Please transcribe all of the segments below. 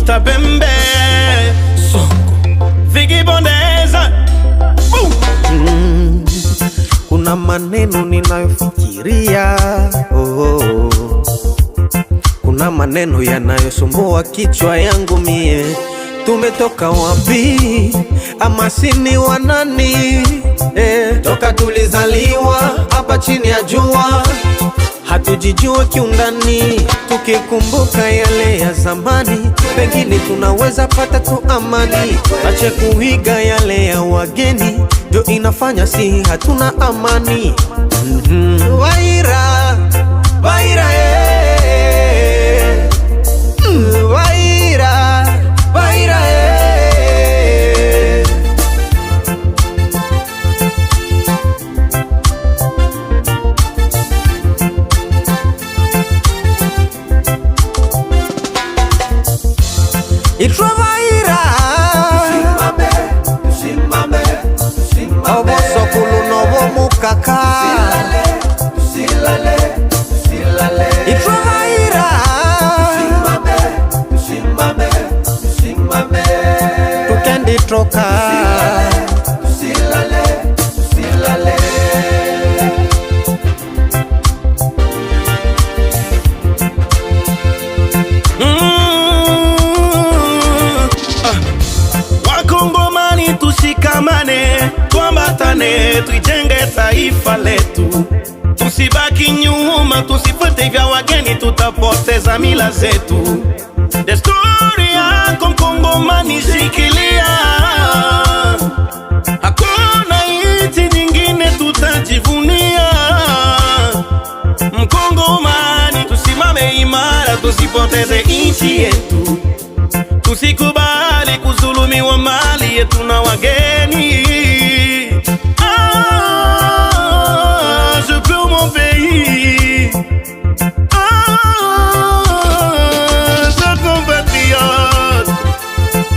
Mr. Bembe Songo Vigi Bondeza. Kuna maneno ninayofikiria, kuna maneno yanayosumbua kichwa yangu mie. Tumetoka wapi? Ama sini wanani? Toka tulizaliwa hapa chini ya jua, hatujijua kiundani. Tukikumbuka yale ya zamani, pengine tunaweza pata tu amani. Ache kuiga yale ya wageni, ndio inafanya si hatuna amani. Waira, waira, waira, waira, itwa vaira simame oboso kulu nobo mukaka itwa vaira simame tukendi troka Wakongomani tushikamane, tuambatane, tuijenge taifa letu. Tusibaki nyuma, tusifuate vya wageni, tutapoteza mila zetu. Desturi yako Mkongomani shikilia, hakuna nchi nyingine tutajivunia. Mkongomani tusimame imara, tusipoteze nchi yetu. Tusikubali kuzulumiwa mali yetu na wageni. Je peux mon pays. Je compatriote.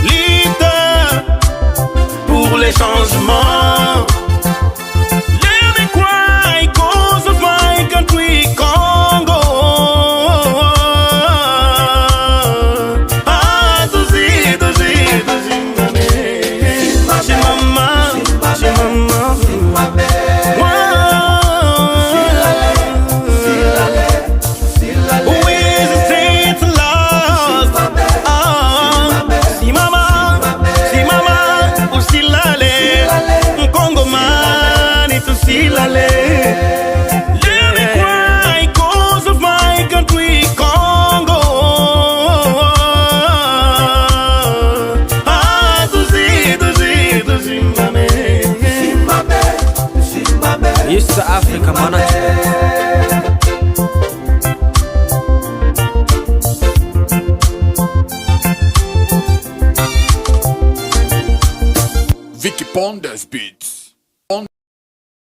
Lutte pour les changements. Let me cry cause of my country, Congo. Let me cry cause of my country, Congo. East Africa management. Vicky Pondas Beats.